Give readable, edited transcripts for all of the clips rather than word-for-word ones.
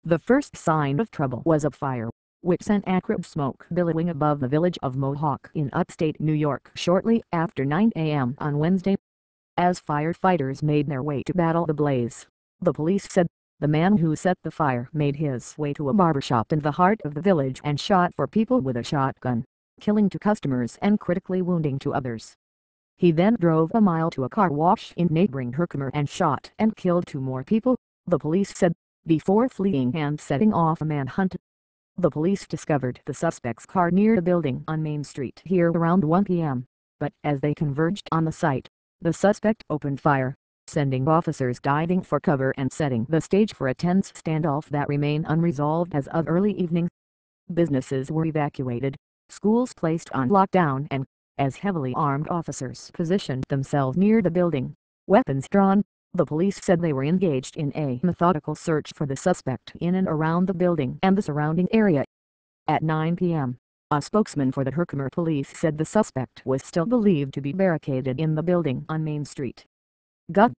The first sign of trouble was a fire, which sent acrid smoke billowing above the village of Mohawk in upstate New York shortly after 9 a.m. on Wednesday. As firefighters made their way to battle the blaze, the police said, the man who set the fire made his way to a barbershop in the heart of the village and shot 4 people with a shotgun, killing 2 customers and critically wounding 2 others. He then drove a mile to a car wash in neighboring Herkimer and shot and killed 2 more people, the police said, before fleeing and setting off a manhunt. The police discovered the suspect's car near the building on Main Street here around 1 p.m., but as they converged on the site, the suspect opened fire, sending officers diving for cover and setting the stage for a tense standoff that remained unresolved as of early evening. Businesses were evacuated, schools placed on lockdown, and, as heavily armed officers positioned themselves near the building, weapons drawn, the police said they were engaged in a methodical search for the suspect in and around the building and the surrounding area. At 9 p.m., a spokesman for the Herkimer police said the suspect was still believed to be barricaded in the building on Main Street. Gov.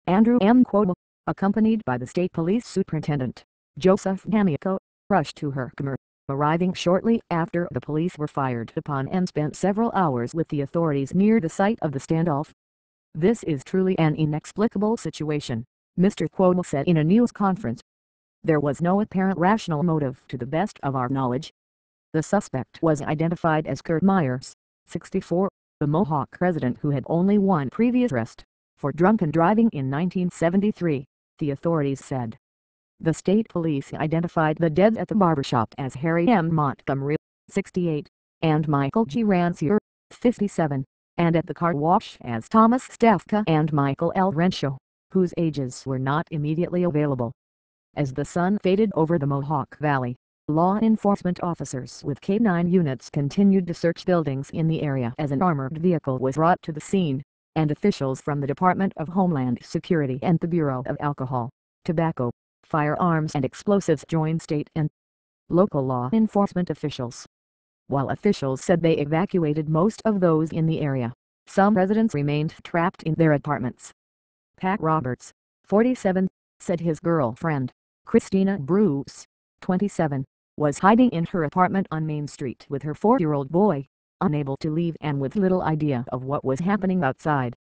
Andrew M. Cuomo, accompanied by the state police superintendent, Joseph D'Amico, rushed to Herkimer, arriving shortly after the police were fired upon and spent several hours with the authorities near the site of the standoff. "This is truly an inexplicable situation," Mr. Cuomo said in a news conference. "There was no apparent rational motive to the best of our knowledge." The suspect was identified as Kurt Myers, 64, the Mohawk resident who had only one previous arrest, for drunken driving in 1973, the authorities said. The state police identified the dead at the barbershop as Harry M. Montgomery, 68, and Michael G. Rancier, 57, and at the car wash as Thomas Stefka and Michael L. Renshaw, whose ages were not immediately available. As the sun faded over the Mohawk Valley, law enforcement officers with K-9 units continued to search buildings in the area as an armored vehicle was brought to the scene, and officials from the Department of Homeland Security and the Bureau of Alcohol, Tobacco, Firearms and Explosives joined state and local law enforcement officials. While officials said they evacuated most of those in the area, some residents remained trapped in their apartments. Pat Roberts, 47, said his girlfriend, Christina Bruce, 27, was hiding in her apartment on Main Street with her 4-year-old boy, unable to leave and with little idea of what was happening outside.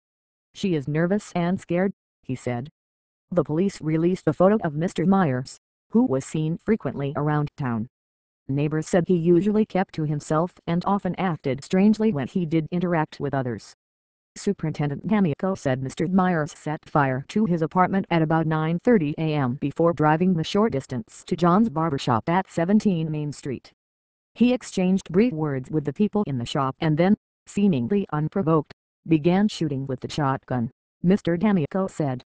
"She is nervous and scared," he said. The police released a photo of Mr. Myers, who was seen frequently around town. Neighbors said he usually kept to himself and often acted strangely when he did interact with others. Superintendent D'Amico said Mr. Myers set fire to his apartment at about 9:30 a.m. before driving the short distance to John's barbershop at 17 Main Street. He exchanged brief words with the people in the shop and then, seemingly unprovoked, began shooting with the shotgun, Mr. D'Amico said.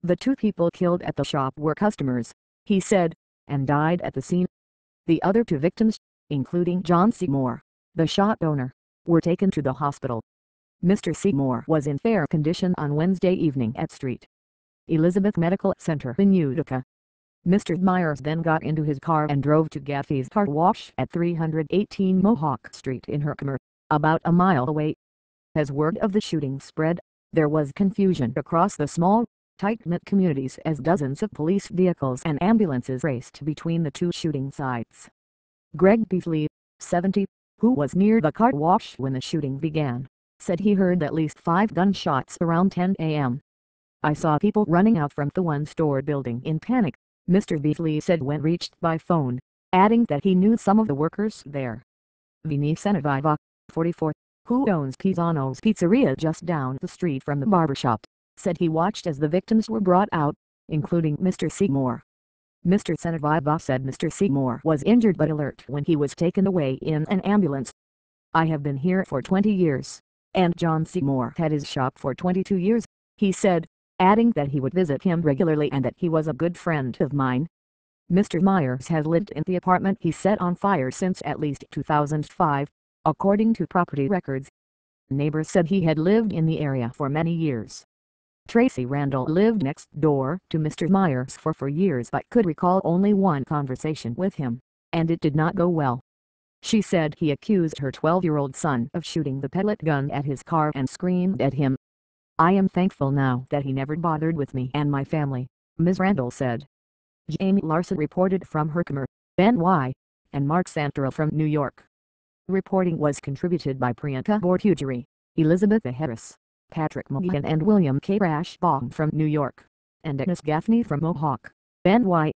"The 2 people killed at the shop were customers," he said, "and died at the scene. The other 2 victims, including John Seymour, the shot owner, were taken to the hospital." Mr. Seymour was in fair condition on Wednesday evening at St. Elizabeth Medical Center in Utica. Mr. Myers then got into his car and drove to Gaffey's Car Wash at 318 Mohawk Street in Herkimer, about a mile away. As word of the shooting spread, there was confusion across the small, tight-knit communities as dozens of police vehicles and ambulances raced between the 2 shooting sites. Greg Beasley, 70, who was near the car wash when the shooting began, said he heard at least 5 gunshots around 10 a.m. "I saw people running out from the one-store building in panic," Mr. Beasley said when reached by phone, adding that he knew some of the workers there. Vinny Seneviva, 44, who owns Pisano's Pizzeria just down the street from the barbershop, said he watched as the victims were brought out, including Mr. Seymour. Mr. Seneviva said Mr. Seymour was injured but alert when he was taken away in an ambulance. "I have been here for 20 years. And John Seymour had his shop for 22 years, he said, adding that he would visit him regularly and that he was a good friend of mine. Mr. Myers has lived in the apartment he set on fire since at least 2005, according to property records. Neighbors said he had lived in the area for many years. Tracy Randall lived next door to Mr. Myers for 4 years but could recall only one conversation with him, and it did not go well. She said he accused her 12-year-old son of shooting the pellet gun at his car and screamed at him. "I am thankful now that he never bothered with me and my family," Ms. Randall said. Jamie Larson reported from Herkimer, NY, and Mark Santora from New York. Reporting was contributed by Priyanka Bortujari, Elizabeth Harris, Patrick Mulligan and William K. Rashbaum from New York, and Dennis Gaffney from Mohawk, NY.